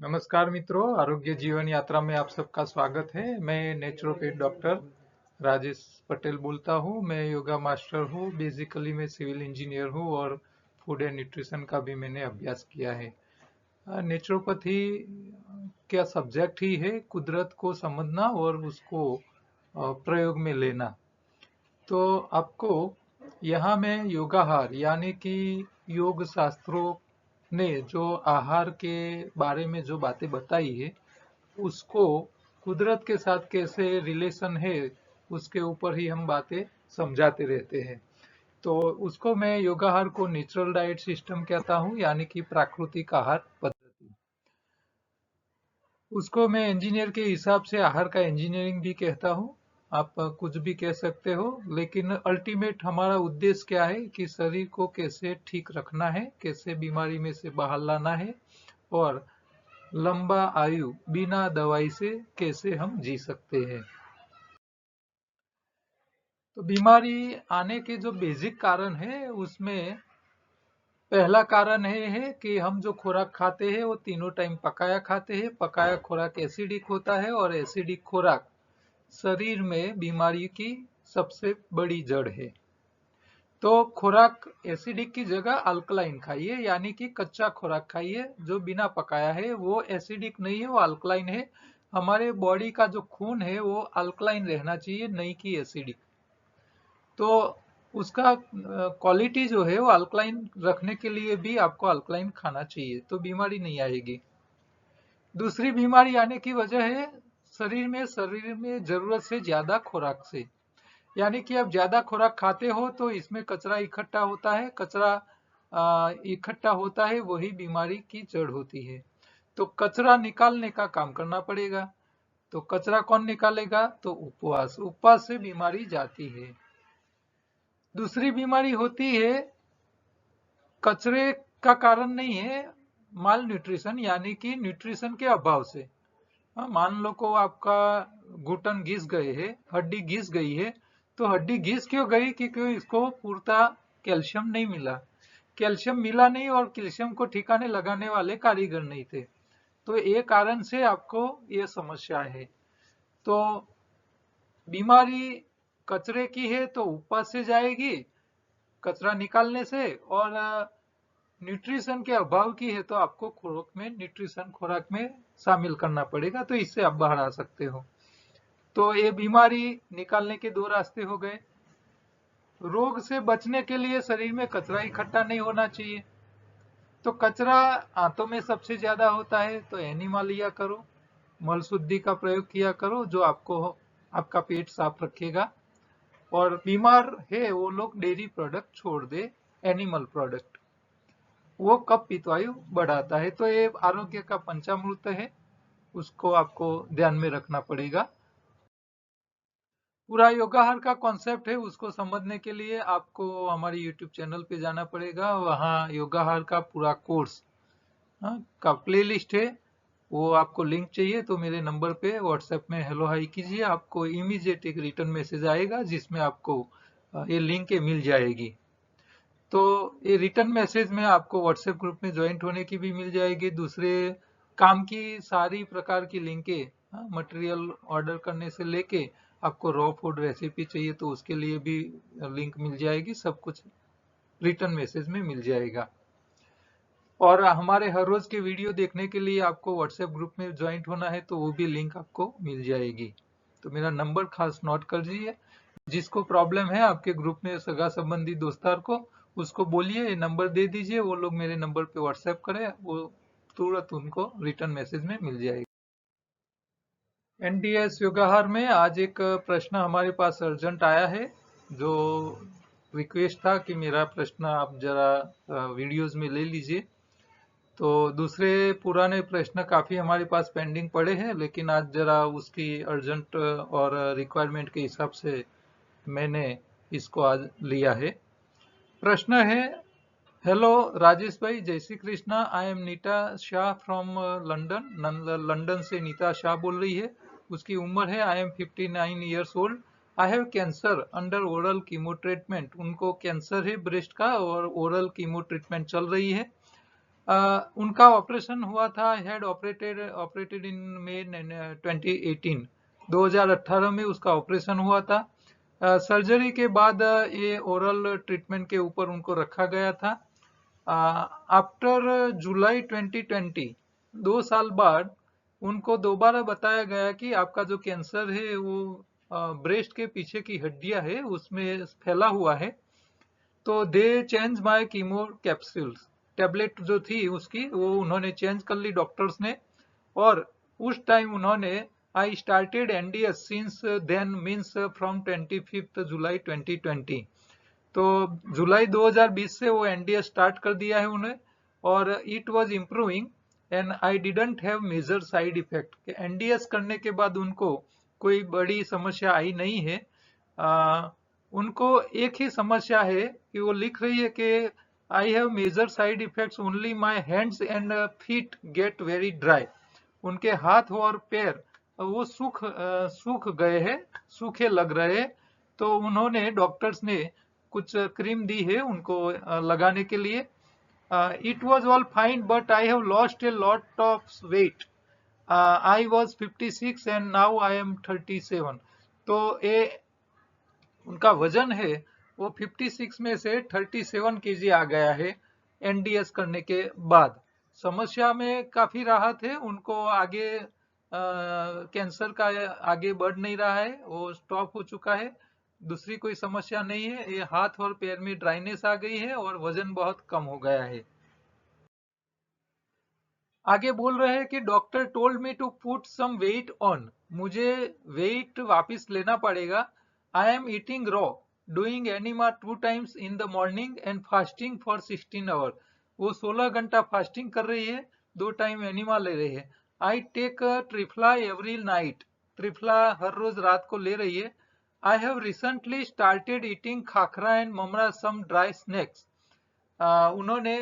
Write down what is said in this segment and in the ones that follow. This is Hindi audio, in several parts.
नमस्कार मित्रों, आरोग्य जीवन यात्रा में आप सबका स्वागत है। मैं नेचुरोपैथ डॉक्टर राजेश पटेल बोलता हूँ। मैं योगा मास्टर हूँ। बेसिकली मैं सिविल इंजीनियर हूँ और फूड एंड न्यूट्रिशन का भी मैंने अभ्यास किया है। नेचुरोपैथी क्या सब्जेक्ट ही है कुदरत को समझना और उसको प्रयोग में लेना। तो आपको यहाँ मैं योगाहार यानी कि योग शास्त्रों ने जो आहार के बारे में जो बातें बताई है उसको कुदरत के साथ कैसे रिलेशन है उसके ऊपर ही हम बातें समझाते रहते हैं। तो उसको मैं योगाहार को नेचुरल डाइट सिस्टम कहता हूँ यानी कि प्राकृतिक आहार पद्धति। उसको मैं इंजीनियर के हिसाब से आहार का इंजीनियरिंग भी कहता हूँ। आप कुछ भी कह सकते हो, लेकिन अल्टीमेट हमारा उद्देश्य क्या है कि शरीर को कैसे ठीक रखना है, कैसे बीमारी में से बाहर लाना है और लंबा आयु बिना दवाई से कैसे हम जी सकते हैं। तो बीमारी आने के जो बेसिक कारण है उसमें पहला कारण ये है कि हम जो खुराक खाते हैं वो तीनों टाइम पकाया खाते हैं। पकाया खुराक एसिडिक होता है और एसिडिक खुराक शरीर में बीमारी की सबसे बड़ी जड़ है। तो खुराक एसिडिक की जगह अल्कलाइन खाइए, यानी कि कच्चा खुराक खाइए जो बिना पकाया है। वो एसिडिक नहीं है, वो अल्कलाइन है। हमारे बॉडी का जो खून है वो अल्कलाइन रहना चाहिए, नहीं कि एसिडिक। तो उसका क्वालिटी जो है वो अल्कलाइन रखने के लिए भी आपको अल्कलाइन खाना चाहिए, तो बीमारी नहीं आएगी। दूसरी बीमारी आने की वजह है शरीर में जरूरत से ज्यादा खुराक से। यानी कि आप ज्यादा खुराक खाते हो तो इसमें कचरा इकट्ठा होता है। कचरा इकट्ठा होता है, वही बीमारी की जड़ होती है। तो कचरा निकालने का काम करना पड़ेगा। तो कचरा कौन निकालेगा? तो उपवास। उपवास से बीमारी जाती है। दूसरी बीमारी होती है कचरे का कारण नहीं है, माल न्यूट्रिशन यानी कि न्यूट्रिशन के अभाव से। मान लो को आपका घुटन घिस गए है, हड्डी घिस गई है। तो हड्डी घिस क्यों गई? क्योंकि इसको पूर्ता कैल्शियम नहीं मिला। कैल्शियम मिला नहीं और कैल्शियम को ठिकाने लगाने वाले कारीगर नहीं थे। तो ये कारण से आपको ये समस्या है। तो बीमारी कचरे की है तो उपवास से जाएगी, कचरा निकालने से। और न्यूट्रिशन के अभाव की है तो आपको खुराक में न्यूट्रिशन खुराक में शामिल करना पड़ेगा, तो इससे आप बाहर आ सकते हो। तो ये बीमारी निकालने के दो रास्ते हो गए। रोग से बचने के लिए शरीर में कचरा इकट्ठा नहीं होना चाहिए। तो कचरा आंतों में सबसे ज्यादा होता है, तो एनिमा लिया करो, मल शुद्धि का प्रयोग किया करो जो आपको आपका पेट साफ रखेगा। और बीमार है वो लोग डेयरी प्रोडक्ट छोड़ दे, एनिमल प्रोडक्ट। वो कफ पित्तवायु बढ़ाता है। तो ये आरोग्य का पंचामृत है, उसको आपको ध्यान में रखना पड़ेगा। पूरा योगाहार का कॉन्सेप्ट है, उसको समझने के लिए आपको हमारे यूट्यूब चैनल पे जाना पड़ेगा। वहाँ योगाहार का पूरा कोर्स का प्लेलिस्ट है। वो आपको लिंक चाहिए तो मेरे नंबर पे व्हाट्सएप में हेलो हाई कीजिए। आपको इमीडिएट एक रिटर्न मैसेज आएगा जिसमें आपको ये लिंक मिल जाएगी। तो ये रिटर्न मैसेज में आपको व्हाट्सएप ग्रुप में ज्वाइंट होने की भी मिल जाएगी। दूसरे काम की सारी प्रकार की लिंकें, मटेरियल ऑर्डर करने से लेके आपको रॉ फूड रेसिपी चाहिए तो उसके लिए भी लिंक मिल जाएगी। सब कुछ रिटर्न मैसेज में मिल जाएगा। और हमारे हर रोज के वीडियो देखने के लिए आपको व्हाट्सएप ग्रुप में ज्वाइंट होना है तो वो भी लिंक आपको मिल जाएगी। तो मेरा नंबर खास नोट कर लीजिए। जिसको प्रॉब्लम है आपके ग्रुप में सगा संबंधी दोस्तार को, उसको बोलिए ये नंबर दे दीजिए, वो लोग मेरे नंबर पे व्हाट्सएप करें, वो तुरंत उनको रिटर्न मैसेज में मिल जाएगा। एनडीएस योगाहार में आज एक प्रश्न हमारे पास अर्जेंट आया है, जो रिक्वेस्ट था कि मेरा प्रश्न आप जरा वीडियोस में ले लीजिए। तो दूसरे पुराने प्रश्न काफी हमारे पास पेंडिंग पड़े हैं, लेकिन आज जरा उसकी अर्जेंट और रिक्वायरमेंट के हिसाब से मैंने इसको आज लिया है। प्रश्न है, हेलो राजेश भाई, जय Shri Krishna. I am Neeta Shah from London. London से नीता शाह बोल रही है। उसकी उम्र है, I am 59 years old. I have cancer under oral chemo treatment. उनको कैंसर है ब्रेस्ट का और ओरल कीमो ट्रीटमेंट चल रही है। उनका ऑपरेशन हुआ था, हैड ऑपरेटेड इन मे 2018, 2018 में उसका ऑपरेशन हुआ था। सर्जरी के बाद ये ओरल ट्रीटमेंट के ऊपर उनको रखा गया था। आफ्टर जुलाई 2020, 2 साल बाद उनको दोबारा बताया गया कि आपका जो कैंसर है वो ब्रेस्ट के पीछे की हड्डियां है उसमें फैला हुआ है। तो दे change my chemo capsules, tablet जो थी उसकी वो उन्होंने चेंज कर ली डॉक्टर्स ने। और उस टाइम उन्होंने I started NDS since then means from 25 July 2020। तो जुलाई 2020 से वो एनडीएस स्टार्ट कर दिया है उन्हें, और it was improving and I didn't have major side effect. NDS करने के बाद उनको कोई बड़ी समस्या आई नहीं है। उनको एक ही समस्या है कि वो लिख रही है कि I have major side effects only my hands and feet get very dry. उनके हाथ और पैर वो सूख गए हैं, सूखे लग रहे हैं। तो उन्होंने डॉक्टर्स ने कुछ क्रीम दी है उनको लगाने के लिए। It was all fine but I have lost a lot of weight. I was 56 and now I am 37। तो ये उनका वजन है वो 56 में से 37 केजी आ गया है एनडीएस करने के बाद। समस्या में काफी राहत है उनको, आगे कैंसर का आगे बढ़ नहीं रहा है, वो स्टॉप हो चुका है। दूसरी कोई समस्या नहीं है, ये हाथ और पैर में ड्राइनेस आ गई है और वजन बहुत कम हो गया है। आगे बोल रहे हैं कि doctor told me to put some weight on, मुझे वेट वापस लेना पड़ेगा। I am eating raw, doing enema 2 times in the morning and fasting for 16 hour. वो 16 घंटा फास्टिंग कर रही है, 2 टाइम एनिमा ले रही है। I take triphala every night, triphala हर रोज रात को ले रही है। I have recently started eating khakhra and mamra some dry snacks. उन्होंने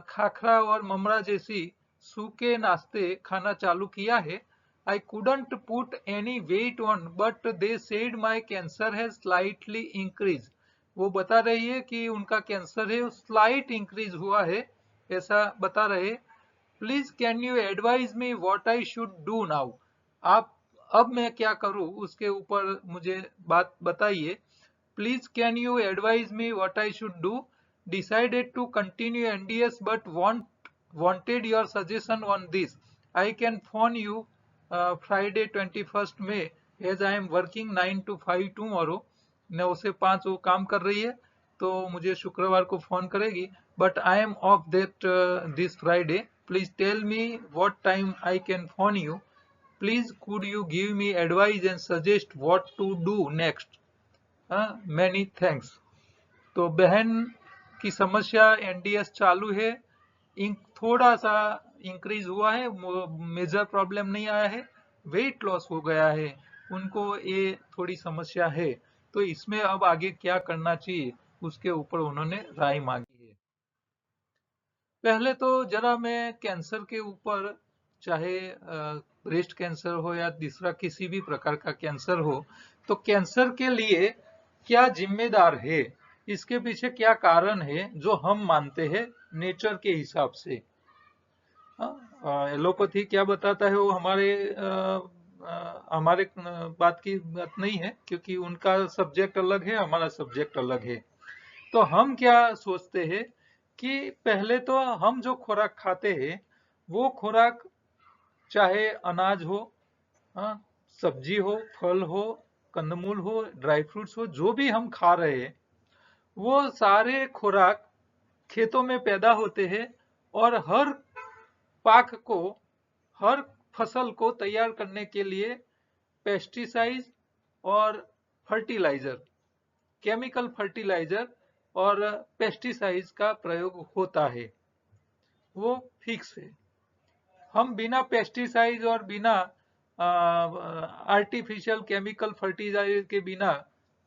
खाखरा और ममरा जैसी सूखे नाश्ते खाना चालू किया है। I couldn't put any weight on but they said my cancer has slightly increase. वो बता रही है कि उनका कैंसर है स्लाइट इंक्रीज हुआ है, ऐसा बता रहे। Please can you advise me what I should do now. आप अब मैं क्या करूं उसके ऊपर मुझे बात बताइए। Please can you advise me what I should do? Decided to continue NDS but wanted your suggestion on this. I can phone you Friday 21st May as I am working 9 to 5 tomorrow. 9 से 5 वो काम कर रही है तो मुझे शुक्रवार को फोन करेगी, but I am off that this Friday. Please tell me what time I can phone you. Please could you give me advice and suggest what to do next. Many thanks. तो बहन की समस्या एनडीएस चालू है, थोड़ा सा इंक्रीज हुआ है, मेजर प्रॉब्लम नहीं आया है, वेट लॉस हो गया है, उनको ये थोड़ी समस्या है। तो इसमें अब आगे क्या करना चाहिए उसके ऊपर उन्होंने राय मांगी है। पहले तो जरा मैं कैंसर के ऊपर, चाहे ब्रेस्ट कैंसर हो या दूसरा किसी भी प्रकार का कैंसर हो, तो कैंसर के लिए क्या जिम्मेदार है, इसके पीछे क्या कारण है जो हम मानते हैं नेचर के हिसाब से। एलोपैथी क्या बताता है वो हमारे बात की बात नहीं है, क्योंकि उनका सब्जेक्ट अलग है, हमारा सब्जेक्ट अलग है। तो हम क्या सोचते हैं कि पहले तो हम जो खुराक खाते हैं वो खुराक, चाहे अनाज हो, हाँ, सब्जी हो, फल हो, कंदमूल हो, ड्राई फ्रूट्स हो, जो भी हम खा रहे हैं वो सारे खुराक खेतों में पैदा होते हैं। और हर पाक को, हर फसल को तैयार करने के लिए पेस्टिसाइड और फर्टिलाइजर, केमिकल फर्टिलाइजर और पेस्टिसाइड्स का प्रयोग होता है, वो फिक्स है। हम बिना पेस्टिसाइड और बिना आर्टिफिशियल केमिकल फर्टिलाइजर के बिना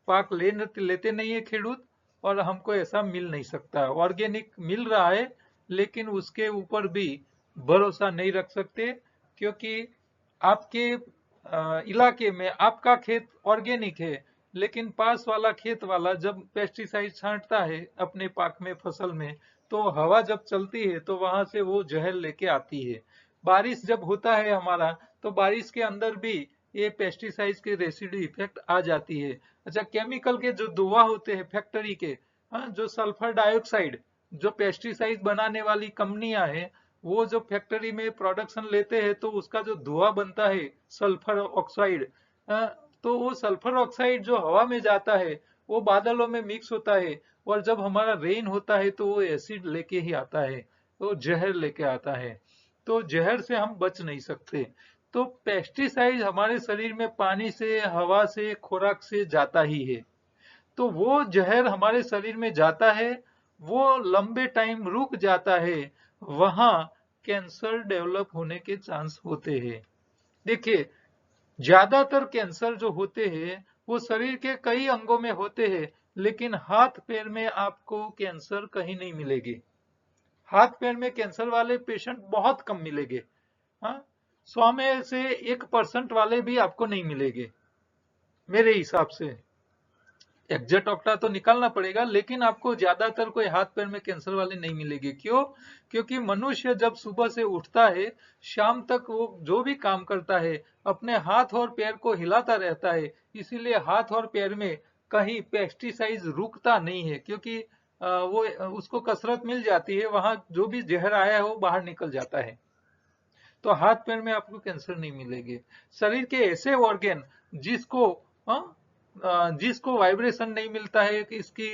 पाक लेते नहीं है खेडूत, और हमको ऐसा मिल नहीं सकता। ऑर्गेनिक मिल रहा है लेकिन उसके ऊपर भी भरोसा नहीं रख सकते, क्योंकि आपके इलाके में आपका खेत ऑर्गेनिक है लेकिन पास वाला खेत वाला जब पेस्टिसाइड छांटता है अपने पाक में, फसल में, तो हवा जब चलती है तो वहां से वो जहर लेके आती है। बारिश जब होता है हमारा, तो बारिश के अंदर भी ये पेस्टिसाइड्स के रेसिड्यू इफेक्ट आ जाती है। अच्छा, केमिकल के जो धुआं होते हैं फैक्ट्री के, हाँ, जो सल्फर डाइऑक्साइड, जो पेस्टिसाइड बनाने वाली कंपनियां हैं, वो जो फैक्ट्री में प्रोडक्शन लेते हैं तो उसका जो धुआं बनता है सल्फर ऑक्साइड, तो वो सल्फर ऑक्साइड जो हवा में जाता है वो बादलों में मिक्स होता है, और जब हमारा रेन होता है तो वो एसिड लेके ही आता है, तो जहर लेके आता है। तो जहर से हम बच नहीं सकते। तो पेस्टिसाइड हमारे शरीर में पानी से, हवा से, खुराक से जाता ही है। तो वो जहर हमारे शरीर में जाता है, वो लंबे टाइम रुक जाता है, वहां कैंसर डेवलप होने के चांस होते हैं। देखिए, ज्यादातर कैंसर जो होते हैं वो शरीर के कई अंगों में होते हैं, लेकिन हाथ पैर में आपको कैंसर कहीं नहीं मिलेगी। हाथ पैर में कैंसर वाले पेशेंट बहुत कम मिलेंगे। हाँ, 100 में से 1% वाले भी आपको नहीं मिलेंगे मेरे हिसाब से। एग्जैक्ट आंकड़ा तो निकालना पड़ेगा, लेकिन आपको ज्यादातर कोई हाथ पैर में कैंसर वाले नहीं मिलेंगे। क्यों? क्योंकि मनुष्य जब सुबह से उठता है, शाम तक वो जो भी काम करता है अपने हाथ और पैर को हिलाता रहता है, इसीलिए हाथ और पैर में कहीं पेस्टिसाइड रुकता नहीं है, क्योंकि वो उसको कसरत मिल जाती है, वहां जो भी जहर आया है वो बाहर निकल जाता है। तो हाथ पैर में आपको कैंसर नहीं मिलेंगे। शरीर के ऐसे ऑर्गन जिसको जिसको वाइब्रेशन नहीं मिलता है, कि इसकी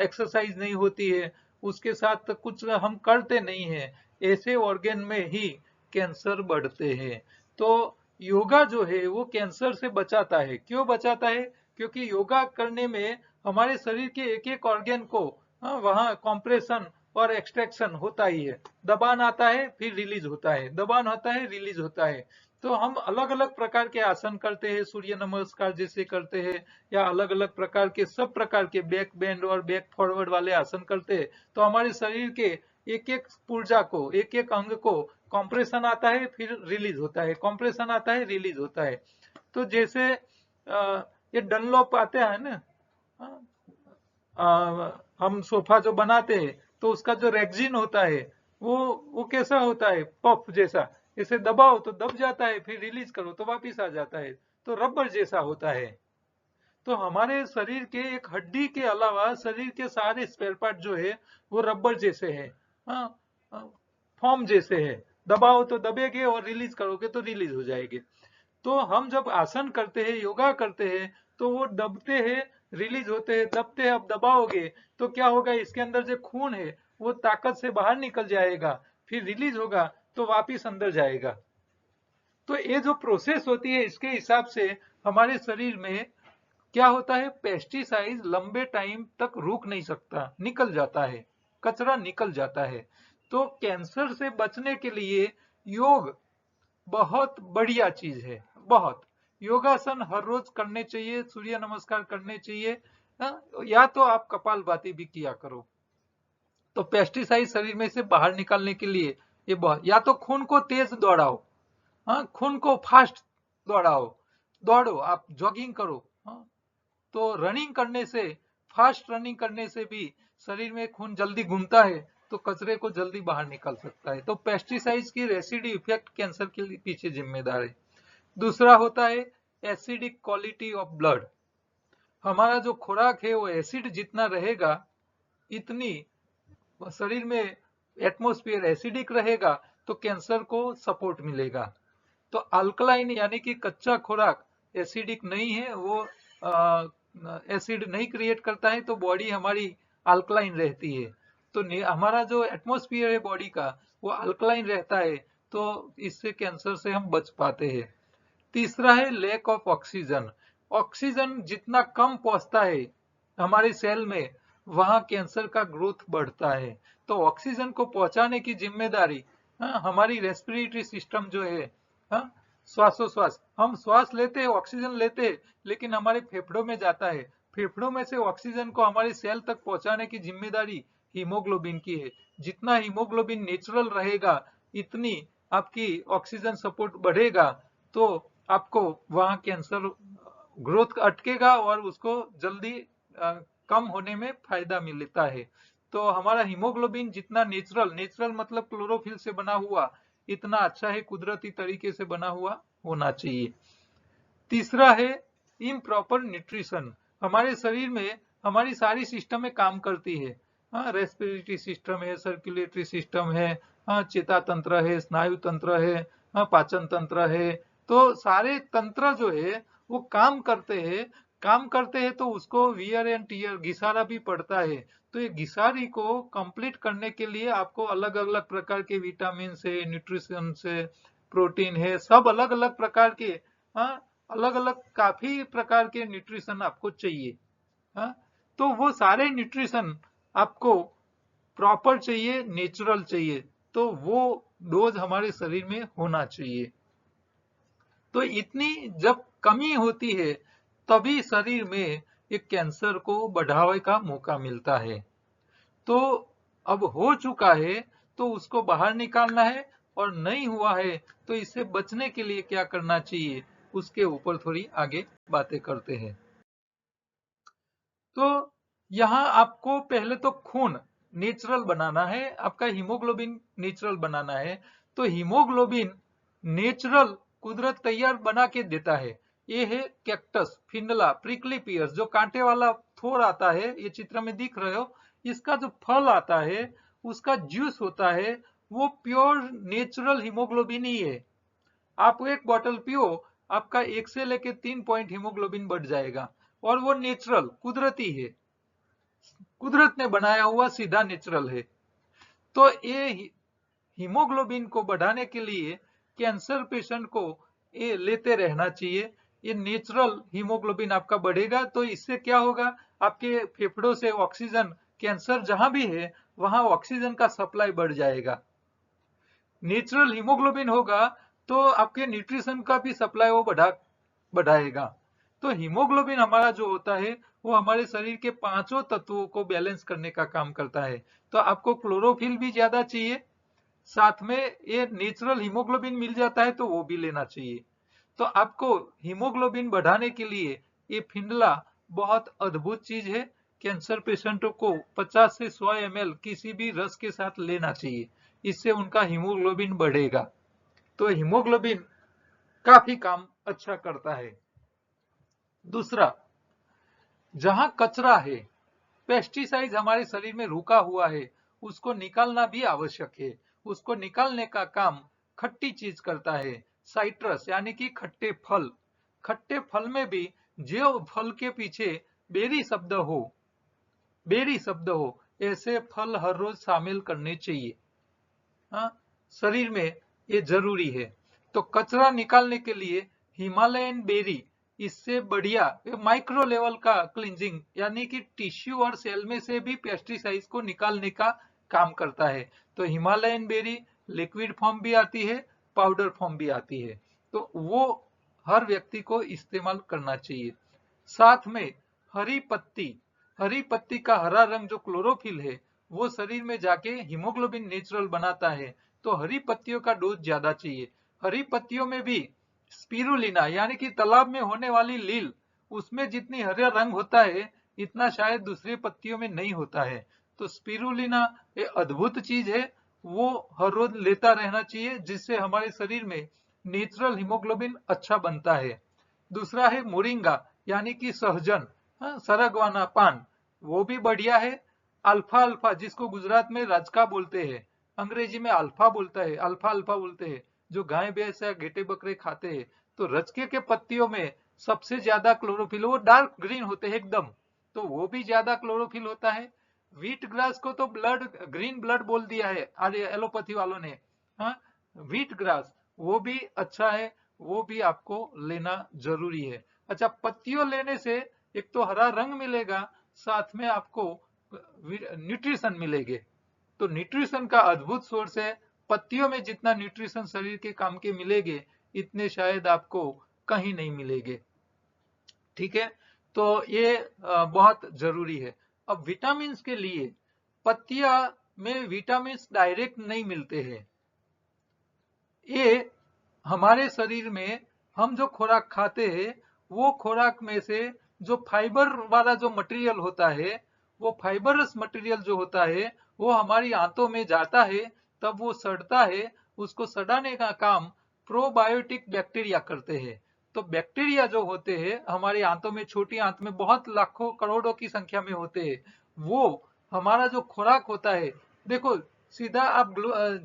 एक्सरसाइज नहीं होती है, उसके साथ कुछ हम करते नहीं है, ऐसे ऑर्गन में ही कैंसर बढ़ते हैं। तो योगा जो है वो कैंसर से बचाता है। क्यों बचाता है? क्योंकि योगा करने में हमारे शरीर के एक एक ऑर्गन को वहां कॉम्प्रेशन और एक्सट्रैक्शन होता ही है। दबान आता है फिर रिलीज होता है, दबान होता है रिलीज होता है। तो हम अलग अलग प्रकार के आसन करते हैं, सूर्य नमस्कार जैसे करते हैं, या अलग अलग प्रकार के सब प्रकार के बैक बेंड और बैक फॉरवर्ड वाले आसन करते हैं, तो हमारे शरीर के एक एक पुर्जा को, एक एक अंग को कॉम्प्रेशन आता है फिर रिलीज होता है, कॉम्प्रेशन आता है रिलीज होता है। तो जैसे ये डनलॉप आते हैं ना, हम सोफा जो बनाते हैं तो उसका जो रेक्सिन होता है वो कैसा होता है? पफ जैसा। इसे दबाओ तो दब जाता है, फिर रिलीज करो तो वापिस आ जाता है, तो रबर जैसा होता है। तो हमारे शरीर के एक हड्डी के अलावा शरीर के सारे स्पेयर पार्ट जो है वो रबर जैसे है, फॉर्म जैसे है। दबाओ तो दबेगे और रिलीज करोगे तो रिलीज हो जाएंगे। तो हम जब आसन करते हैं, योगा करते हैं, तो वो दबते हैं रिलीज होते हैं, दबते हैं। अब दबाओगे तो क्या होगा? इसके अंदर जो खून है वो ताकत से बाहर निकल जाएगा, फिर रिलीज होगा तो वापिस अंदर जाएगा। तो ये जो प्रोसेस होती है, इसके हिसाब से हमारे शरीर में क्या होता है? पेस्टिसाइड लंबे टाइम तक रुक नहीं सकता, निकल जाता है, कचरा निकल जाता है। तो कैंसर से बचने के लिए योग बहुत बढ़िया चीज है। बहुत योगासन हर रोज करने चाहिए, सूर्य नमस्कार करने चाहिए, या तो आप कपालभाति भी किया करो। तो पेस्टिसाइड शरीर में से बाहर निकालने के लिए ये बहुत, या तो खून को तेज दौड़ाओ, हाँ, खून को फास्ट दौड़ाओ, दौड़ो, आप जॉगिंग करो। हाँ, तो रनिंग करने से, फास्ट रनिंग करने से भी शरीर में खून जल्दी घूमता है, तो कचरे को जल्दी बाहर निकल सकता है। तो पेस्टिसाइड्स की रेसिड्यू इफेक्ट कैंसर के पीछे जिम्मेदार है। दूसरा होता है एसिडिक क्वालिटी ऑफ ब्लड। हमारा जो खुराक है वो एसिड जितना रहेगा, इतनी शरीर में एटमॉस्फेयर एसिडिक रहेगा, तो कैंसर को सपोर्ट मिलेगा। तो अल्कलाइन यानी कि कच्चा खुराक एसिडिक नहीं है, वो एसिड नहीं क्रिएट करता है, तो बॉडी हमारी अल्कलाइन रहती है। तो हमारा जो एटमॉस्फेयर है बॉडी का वो अल्कलाइन रहता है, तो इससे कैंसर से हम बच पाते हैं। तीसरा है लैक ऑफ ऑक्सीजन। ऑक्सीजन जितना कम पहुंचता है हमारे सेल में, वहां कैंसर का ग्रोथ बढ़ता है। तो ऑक्सीजन को पहुंचाने की जिम्मेदारी हमारी रेस्पिरेटरी सिस्टम जो है, श्वासोश्वास, हम श्वास लेते हैं, ऑक्सीजन लेते हैं, लेकिन हमारे फेफड़ों में जाता है। फेफड़ों में से ऑक्सीजन को हमारे सेल तक पहुंचाने की जिम्मेदारी हीमोग्लोबिन की है। जितना हीमोग्लोबिन नेचुरल रहेगा, इतनी आपकी ऑक्सीजन सपोर्ट बढ़ेगा, तो आपको वहां कैंसर ग्रोथ अटकेगा और उसको जल्दी कम होने में फायदा मिलता है। तो हमारा हीमोग्लोबिन जितना नेचुरल मतलब क्लोरोफिल से बना हुआ, इतना अच्छा है, कुदरती तरीके से बना हुआ होना चाहिए। तीसरा है इम्प्रॉपर न्यूट्रिशन। हमारे शरीर में हमारी सारी सिस्टमें काम करती है। हाँ, रेस्पिरेटरी सिस्टम है, सर्कुलेटरी सिस्टम है, हाँ, चेता तंत्र है, स्नायु तंत्र है, हाँ, पाचन तंत्र है। तो सारे तंत्र जो है वो काम करते हैं तो उसको वियर एंड टीयर घिसारा भी पड़ता है। तो ये घिसारी को कंप्लीट करने के लिए आपको अलग अलग प्रकार के विटामिन से, न्यूट्रिशन से, प्रोटीन है, सब अलग अलग प्रकार के, हाँ, अलग अलग काफी प्रकार के न्यूट्रिशन आपको चाहिए। हाँ, तो वो सारे न्यूट्रिशन आपको प्रॉपर चाहिए, नेचुरल चाहिए, तो वो डोज हमारे शरीर में होना चाहिए। तो इतनी जब कमी होती है तभी शरीर में एक कैंसर को बढ़ावे का मौका मिलता है। तो अब हो चुका है तो उसको बाहर निकालना है, और नहीं हुआ है तो इससे बचने के लिए क्या करना चाहिए, उसके ऊपर थोड़ी आगे बातें करते हैं। तो यहाँ आपको पहले तो खून नेचुरल बनाना है, आपका हीमोग्लोबिन नेचुरल बनाना है। तो हीमोग्लोबिन नेचुरल कुदरत तैयार बना के देता है। ये है कैक्टस, फिंडला, प्रिकली पियर्स, जो कांटे वाला थोर आता है, ये चित्र में दिख रहे हो, इसका जो फल आता है, उसका जूस होता है, वो प्योर नेचुरल हीमोग्लोबिन ही है। आप एक बॉटल पियो, आपका 1 से लेके 3 पॉइंट हीमोग्लोबिन बढ़ जाएगा, और वो नेचुरल कुदरती है, कुदरत ने बनाया हुआ सीधा नेचुरल है। तो ये हीमोग्लोबिन को बढ़ाने के लिए कैंसर पेशेंट को ये लेते रहना चाहिए। ये नेचुरल हीमोग्लोबिन आपका बढ़ेगा तो इससे क्या होगा, आपके फेफड़ों से ऑक्सीजन, कैंसर जहां भी है वहां ऑक्सीजन का सप्लाई बढ़ जाएगा। नेचुरल हीमोग्लोबिन होगा तो आपके न्यूट्रिशन का भी सप्लाई वो बढ़ाएगा। तो हीमोग्लोबिन हमारा जो होता है वो हमारे शरीर के पांचों तत्वों को बैलेंस करने का काम करता है। तो आपको क्लोरोफिल भी ज्यादा चाहिए, साथ में ये नेचुरल हीमोग्लोबिन मिल जाता है तो वो भी लेना चाहिए। तो आपको हीमोग्लोबिन बढ़ाने के लिए ये फिंडला बहुत अद्भुत चीज है। कैंसर पेशेंटों को 50 से 100 ml किसी भी रस के साथ लेना चाहिए, इससे उनका हीमोग्लोबिन बढ़ेगा। तो हीमोग्लोबिन काफी काम अच्छा करता है। दूसरा, जहां कचरा है, पेस्टिसाइड हमारे शरीर में रुका हुआ है, उसको निकालना भी आवश्यक है। उसको निकालने का काम खट्टी चीज करता है, साइट्रस यानी कि खट्टे फल। खट्टे फल में भी जो फल के पीछे बेरी शब्द हो ऐसे फल हर रोज शामिल करने चाहिए। हाँ, शरीर में ये जरूरी है। तो कचरा निकालने के लिए हिमालयन बेरी, इससे बढ़िया माइक्रो लेवल का क्लींजिंग यानी कि टिश्यू और सेल में से भी पेस्टिसाइड्स को निकालने का काम करता है। तो हिमालयन बेरी लिक्विड फॉर्म भी आती है, पाउडर फॉर्म भी आती है, तो वो हर व्यक्ति को इस्तेमाल करना चाहिए। साथ में हरी पत्ती, हरी पत्ती का हरा रंग जो क्लोरोफिल है वो शरीर में जाके हीमोग्लोबिन नेचुरल बनाता है। तो हरी पत्तियों का डोज ज्यादा चाहिए। हरी पत्तियों में भी स्पिरुलिना यानी कि तालाब में होने वाली लील, उसमें जितनी हरा रंग होता है इतना शायद दूसरी पत्तियों में नहीं होता है। तो स्पिरुलिना ये अद्भुत चीज है, वो हर रोज लेता रहना चाहिए, जिससे हमारे शरीर में नेचुरल हीमोग्लोबिन अच्छा बनता है। दूसरा है मोरिंगा यानी कि सहजन, हाँ, सरगवाना पान, वो भी बढ़िया है। अल्फा अल्फा जिसको गुजरात में राजका बोलते हैं, अंग्रेजी में अल्फा बोलता है, अल्फा अल्फा बोलते हैं, जो गाय भैंस या गेटे बकरे खाते हैं। तो रचके के पत्तियों में सबसे ज्यादा क्लोरोफिल, वो डार्क ग्रीन होते हैं एकदम, तो वो भी ज्यादा क्लोरोफिल होता है। व्हीट ग्रास को तो ब्लड, ग्रीन ब्लड बोल दिया है अरे एलोपैथी वालों ने। हाँ, व्हीट ग्रास वो भी अच्छा है, वो भी आपको लेना जरूरी है। अच्छा, पत्तियों लेने से एक तो हरा रंग मिलेगा, साथ में आपको न्यूट्रिशन मिलेंगे। तो न्यूट्रिशन का अद्भुत सोर्स है। पत्तियों में जितना न्यूट्रिशन शरीर के काम के मिलेंगे इतने शायद आपको कहीं नहीं मिलेंगे। ठीक है, तो ये बहुत जरूरी है। अब विटामिन के लिए पत्तियां में विटामिन डायरेक्ट नहीं मिलते हैं। ये हमारे शरीर में हम जो खुराक खाते हैं वो खुराक में से जो फाइबर वाला जो मटेरियल होता है वो फाइबरस मटेरियल जो होता है वो हमारी आंतों में जाता है, तब वो सड़ता है। उसको सड़ाने का काम प्रोबायोटिक बैक्टीरिया करते हैं। तो बैक्टीरिया जो होते हैं हमारी आंतों में, छोटी आंत में बहुत लाखों करोड़ों की संख्या में होते हैं, वो हमारा जो खुराक होता है, देखो सीधा आप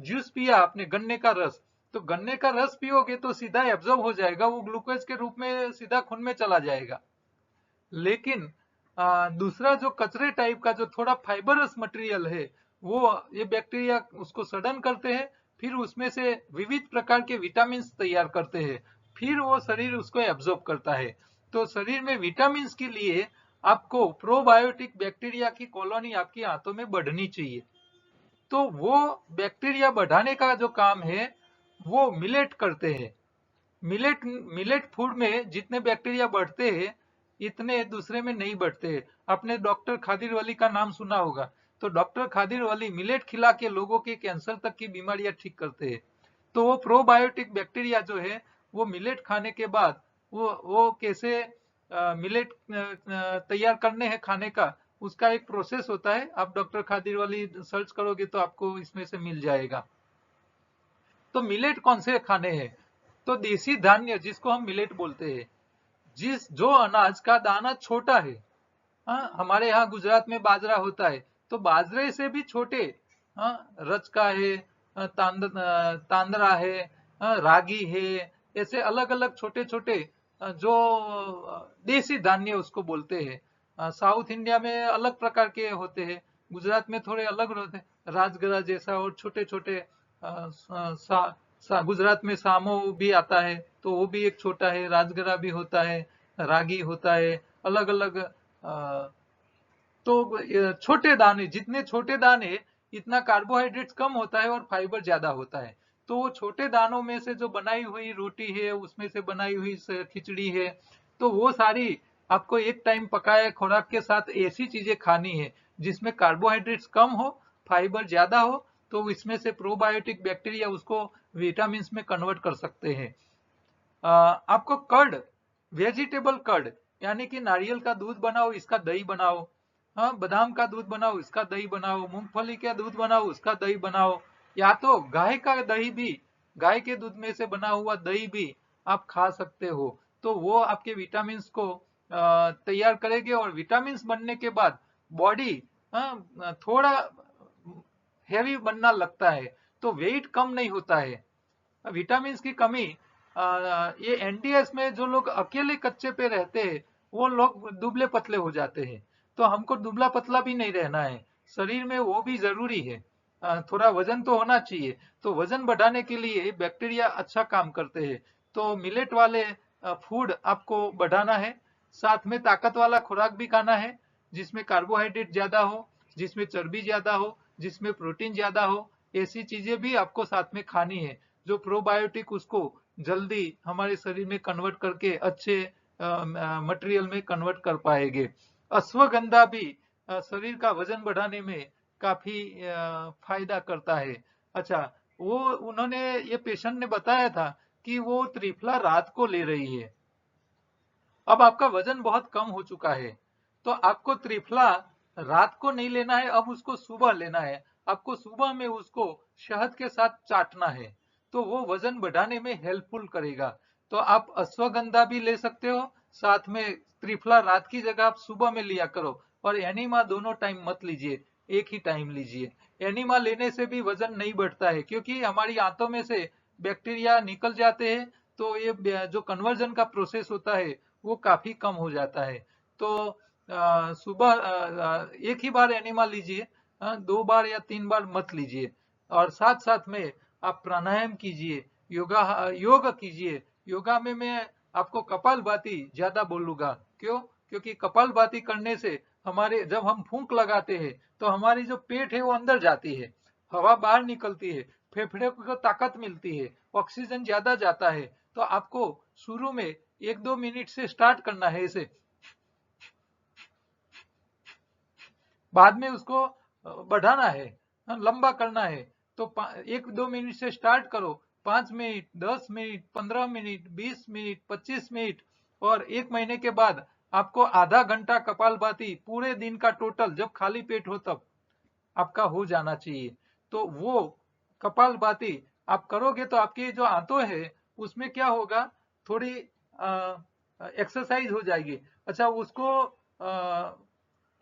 जूस पिया आपने गन्ने का रस, तो गन्ने का रस पियोगे तो सीधा एब्जॉर्ब हो जाएगा, वो ग्लूकोज के रूप में सीधा खून में चला जाएगा। लेकिन दूसरा जो कचरे टाइप का जो थोड़ा फाइबरस मटेरियल है, वो ये बैक्टीरिया उसको सड़न करते हैं, फिर उसमें से विविध प्रकार के विटामिन तैयार करते हैं, फिर वो शरीर उसको एब्जॉर्ब करता है। तो शरीर में विटामिन के लिए आपको प्रोबायोटिक बैक्टीरिया की कॉलोनी आपकी आंतों में बढ़नी चाहिए। तो वो बैक्टीरिया बढ़ाने का जो काम है वो मिलेट करते हैं। मिलेट मिलेट फूड में जितने बैक्टीरिया बढ़ते हैं इतने दूसरे में नहीं बढ़ते हैं। आपने डॉक्टर खादिर का नाम सुना होगा, तो डॉक्टर खादिर मिलेट खिला के लोगों के कैंसर तक की बीमारियां ठीक करते हैं। तो वो प्रोबायोटिक बैक्टीरिया जो है वो मिलेट खाने के बाद वो कैसे मिलेट तैयार करने हैं खाने का, उसका एक प्रोसेस होता है। आप डॉक्टर खादिर सर्च करोगे तो आपको इसमें से मिल जाएगा। तो मिलेट कौन से खाने हैं? तो देसी धान्य जिसको हम मिलेट बोलते हैं, जिस जो अनाज का दाना छोटा है। हाँ, हमारे यहाँ गुजरात में बाजरा होता है, तो बाजरे से भी छोटे, हाँ, रचका है, तांदरा है, हाँ, रागी है, ऐसे अलग अलग छोटे छोटे जो देसी धान्य उसको बोलते हैं। साउथ इंडिया में अलग प्रकार के होते हैं, गुजरात में थोड़े अलग होते हैं, राजगरा जैसा, और छोटे छोटे गुजरात में सामो भी आता है, तो वो भी एक छोटा है, राजगरा भी होता है, रागी होता है, अलग अलग। तो छोटे दाने, जितने छोटे दाने इतना कार्बोहाइड्रेट्स कम होता है और फाइबर ज्यादा होता है। तो वो छोटे दानों में से जो बनाई हुई रोटी है, उसमें से बनाई हुई खिचड़ी है, तो वो सारी आपको एक टाइम पकाए खुराक के साथ ऐसी चीजें खानी है जिसमें कार्बोहाइड्रेट्स कम हो, फाइबर ज्यादा हो, तो इसमें से प्रोबायोटिक बैक्टीरिया उसको विटामिन में कन्वर्ट कर सकते हैं। आपको कर्ड, वेजिटेबल कर्ड, यानी कि नारियल का दूध बनाओ इसका दही बनाओ, हाँ, बादाम का दूध बनाओ इसका दही बनाओ, मूंगफली का दूध बनाओ उसका दही बनाओ, या तो गाय का दही भी, गाय के दूध में से बना हुआ दही भी आप खा सकते हो। तो वो आपके विटामिन को तैयार करेंगे, और विटामिन बनने के बाद बॉडी थोड़ा हैवी बनना लगता है, तो वेट कम नहीं होता है। विटामिन की कमी, ये एनडीएस में जो लोग अकेले कच्चे पे रहते हैं वो लोग दुबले पतले हो जाते हैं। तो हमको दुबला पतला भी नहीं रहना है, शरीर में वो भी जरूरी है, थोड़ा वजन तो होना चाहिए। तो वजन बढ़ाने के लिए बैक्टीरिया अच्छा काम करते हैं। तो मिलेट वाले फूड आपको बढ़ाना है, साथ में ताकत वाला खुराक भी खाना है, जिसमें कार्बोहाइड्रेट ज्यादा हो, जिसमें चर्बी ज्यादा हो, जिसमें प्रोटीन ज्यादा हो, ऐसी चीजें भी आपको साथ में खानी है, जो प्रोबायोटिक उसको जल्दी हमारे शरीर में कन्वर्ट करके अच्छे मटेरियल में कन्वर्ट कर पाएंगे। अश्वगंधा भी शरीर का वजन बढ़ाने में काफी फायदा करता है। अच्छा, वो उन्होंने, ये पेशेंट ने बताया था कि वो त्रिफला रात को ले रही है। अब आपका वजन बहुत कम हो चुका है, तो आपको त्रिफला रात को नहीं लेना है, अब उसको सुबह लेना है। आपको सुबह में उसको शहद के साथ चाटना है, तो वो वजन बढ़ाने में हेल्पफुल करेगा। तो आप अश्वगंधा भी ले सकते हो, साथ में त्रिफला रात की जगह आप सुबह में लिया करो। और एनिमा दोनों टाइम मत लीजिए, एक ही टाइम लीजिए। एनिमा लेने से भी वजन नहीं बढ़ता है, क्योंकि हमारी आंतों में से बैक्टीरिया निकल जाते हैं, तो ये जो कन्वर्जन का प्रोसेस होता है वो काफी कम हो जाता है। तो सुबह एक ही बार एनिमा लीजिए, 2 बार या 3 बार मत लीजिए। और साथ साथ में आप प्राणायाम कीजिए, योग कीजिए। योगा में मैं आपको कपालभाति ज्यादा बोलूंगा। क्यों? क्योंकि कपालभाति करने से हमारे, जब हम फूंक लगाते हैं तो हमारी जो पेट है वो अंदर जाती है, हवा बाहर निकलती है, फेफड़े को ताकत मिलती है, ऑक्सीजन ज्यादा जाता है। तो आपको शुरू में 1-2 मिनट से स्टार्ट करना है इसे, बाद में उसको बढ़ाना है, लंबा करना है। तो 1-2 मिनट से स्टार्ट करो, 5 minute, 10 minute, 15 minute, 20 minute, 25 minute, और 1 महीने के बाद आपको आधा घंटा कपालभाति पूरे दिन का टोटल जब खाली पेट हो तब आपका हो जाना चाहिए। तो वो कपालभाति आप करोगे तो आपकी जो आंतों है उसमें क्या होगा, थोड़ी एक्सरसाइज हो जाएगी। अच्छा, उसको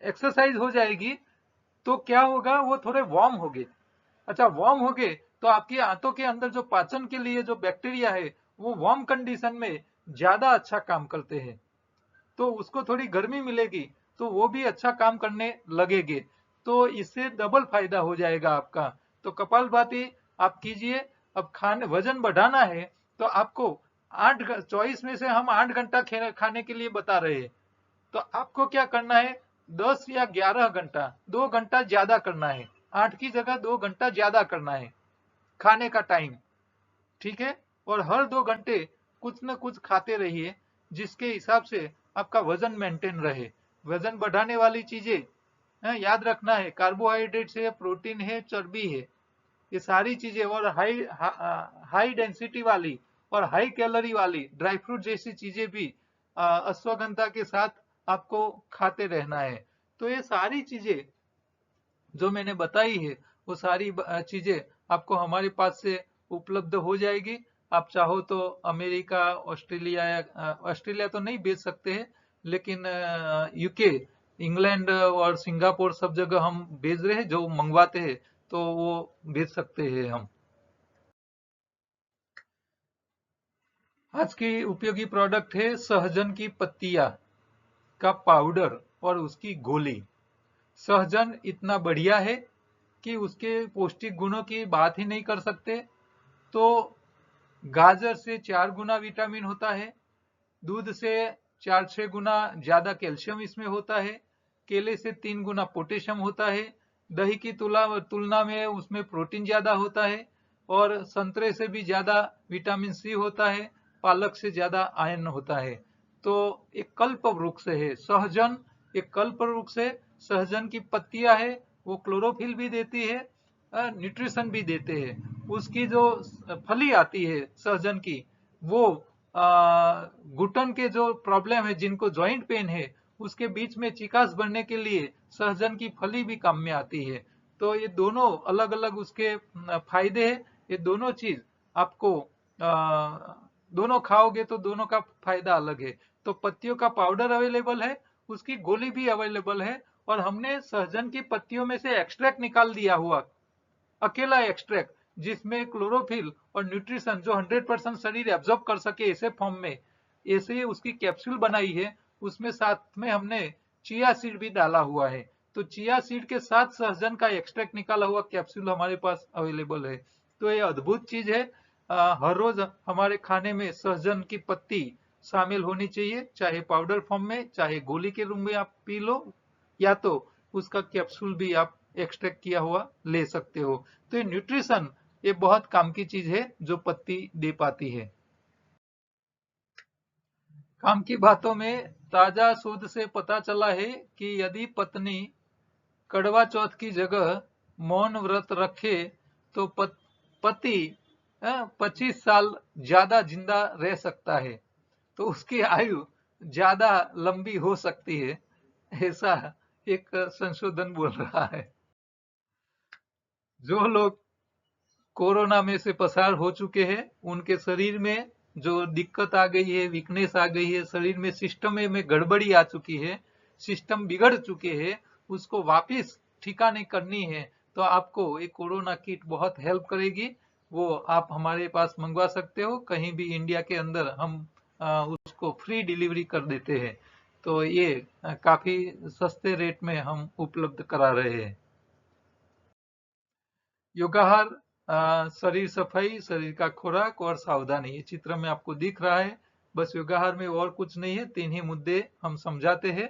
एक्सरसाइज हो जाएगी तो क्या होगा, वो थोड़े वार्म हो गए। अच्छा, वार्म हो गए तो आपकी आंतों के अंदर जो पाचन के लिए जो बैक्टीरिया है वो वार्म कंडीशन में ज्यादा अच्छा काम करते हैं, तो उसको थोड़ी गर्मी मिलेगी तो वो भी अच्छा काम करने लगेंगे। तो इससे डबल फायदा हो जाएगा आपका। तो कपालभाति आप कीजिए। अब खाने वजन बढ़ाना है तो आपको 8 चॉइस में से हम 8 घंटा खाने के लिए बता रहे हैं। तो आपको क्या करना है, 10 या 11 घंटा, 2 घंटा ज्यादा करना है। 8 की जगह 2 घंटा ज्यादा करना है खाने का टाइम, ठीक है। और हर 2 घंटे कुछ न कुछ खाते रहिए जिसके हिसाब से आपका वजन मेंटेन रहे। वजन बढ़ाने वाली चीजें याद रखना है, कार्बोहाइड्रेट है, प्रोटीन है, चर्बी है, ये सारी चीजें। और हाई डेंसिटी वाली और हाई कैलोरी वाली ड्राई फ्रूट जैसी चीजें भी अश्वगंधा के साथ आपको खाते रहना है। तो ये सारी चीजें जो मैंने बताई है वो सारी चीजें आपको हमारे पास से उपलब्ध हो जाएगी। आप चाहो तो अमेरिका, ऑस्ट्रेलिया, ऑस्ट्रेलिया तो नहीं बेच सकते हैं, लेकिन यूके, इंग्लैंड और सिंगापुर सब जगह हम भेज रहे हैं, जो मंगवाते हैं तो वो भेज सकते हैं हम। आज की उपयोगी प्रोडक्ट है सहजन की पत्तियां का पाउडर और उसकी गोली। सहजन इतना बढ़िया है कि उसके पौष्टिक गुणों की बात ही नहीं कर सकते। तो गाजर से 4 गुना विटामिन होता है, दूध से 4-6 गुना ज्यादा कैल्शियम इसमें होता है, केले से 3 गुना पोटेशियम होता है, दही की तुलना में उसमें प्रोटीन ज्यादा होता है, और संतरे से भी ज्यादा विटामिन सी होता है, पालक से ज्यादा आयरन होता है। तो एक कल्प वृक्ष है सहजन, एक कल्प वृक्ष है। सहजन की पत्तियां है, वो क्लोरोफिल भी देती है, न्यूट्रिशन भी देते हैं। उसकी जो फली आती है सहजन की, वो घुटन के जो प्रॉब्लम है, जिनको जॉइंट पेन है, उसके बीच में चिकास भरने के लिए सहजन की फली भी काम में आती है। तो ये दोनों अलग अलग उसके फायदे हैं। ये दोनों चीज आपको दोनों खाओगे तो दोनों का फायदा अलग है। तो पत्तियों का पाउडर अवेलेबल है, उसकी गोली भी अवेलेबल है, और हमने सहजन की पत्तियों में से एक्सट्रैक्ट निकाल दिया हुआ, अकेला एक्सट्रैक्ट, जिसमें क्लोरोफिल और न्यूट्रिशन जो 100% शरीर एब्जॉर्ब कर सके ऐसे फॉर्म में, ऐसे उसकी कैप्सूल बनाई है। उसमें साथ में हमने चिया सीड भी डाला हुआ है। तो चिया सीड के साथ सहजन का एक्सट्रैक्ट निकाला हुआ कैप्सूल हमारे पास अवेलेबल है। तो ये अद्भुत चीज है। हर रोज हमारे खाने में सहजन की पत्ती शामिल होनी चाहिए, चाहे पाउडर फॉर्म में, चाहे गोली के रूप में आप पी लो, या तो उसका कैप्सूल भी आप एक्सट्रैक्ट किया हुआ ले सकते हो। तो ये न्यूट्रिशन, ये बहुत काम की चीज है जो पत्ती दे पाती है। काम की बातों में ताजा शोध से पता चला है कि यदि पत्नी कड़वा चौथ की जगह मौन व्रत रखे तो पति 25 साल ज्यादा जिंदा रह सकता है, तो उसकी आयु ज्यादा लंबी हो सकती है, ऐसा एक संशोधन बोल रहा है। जो लोग कोरोना में से पसार हो चुके हैं, उनके शरीर में जो दिक्कत आ गई है, वीकनेस आ गई है, शरीर में सिस्टम में गड़बड़ी आ चुकी है, सिस्टम बिगड़ चुके हैं, उसको वापस ठिकाने करनी है, तो आपको एक कोरोना किट बहुत हेल्प करेगी। वो आप हमारे पास मंगवा सकते हो, कहीं भी इंडिया के अंदर हम उसको फ्री डिलीवरी कर देते हैं। तो ये काफी सस्ते रेट में हम उपलब्ध करा रहे हैं। योगाहार, शरीर सफाई, शरीर का खुराक और सावधानी, ये चित्र में आपको दिख रहा है। बस योगाहार में और कुछ नहीं है, 3 ही मुद्दे हम समझाते हैं,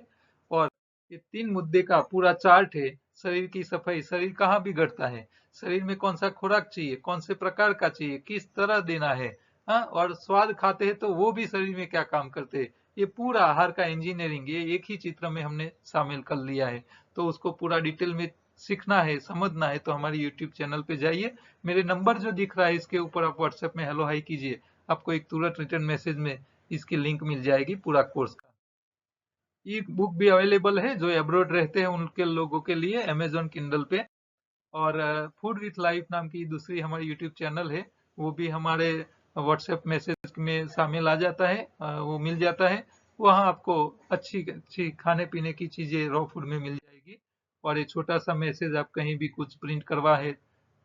और ये 3 मुद्दे का पूरा चार्ट है। शरीर की सफाई, शरीर कहाँ बिगड़ता है, शरीर में कौन सा खुराक चाहिए, कौन से प्रकार का चाहिए, किस तरह देना है, हाँ, और स्वाद खाते हैं तो वो भी शरीर में क्या काम करते हैं, ये पूरा आहार का इंजीनियरिंग ये एक ही चित्र में हमने शामिल कर लिया है। तो उसको पूरा डिटेल में सीखना है, समझना है, तो हमारे यूट्यूब चैनल पे जाइए। मेरे नंबर जो दिख रहा है इसके ऊपर आप व्हाट्सएप में हेलो हाई कीजिए, आपको एक तुरंत रिटर्न मैसेज में इसकी लिंक मिल जाएगी पूरा कोर्स का। ई बुक भी अवेलेबल है, जो अब्रॉड रहते हैं उनके लोगों के लिए अमेजोन किंडल पे। और फूड विथ लाइफ नाम की दूसरी हमारी यूट्यूब चैनल है, वो भी हमारे व्हाट्सएप मैसेज में शामिल आ जाता है, वो मिल जाता है। वहाँ आपको अच्छी अच्छी खाने पीने की चीजें रॉ फूड में मिल जाएगी। और ये छोटा सा मैसेज, आप कहीं भी कुछ प्रिंट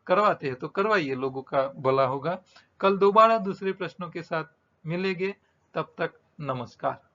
करवाते हैं तो करवाइए, लोगों का भला होगा। कल दोबारा दूसरे प्रश्नों के साथ मिलेंगे, तब तक नमस्कार।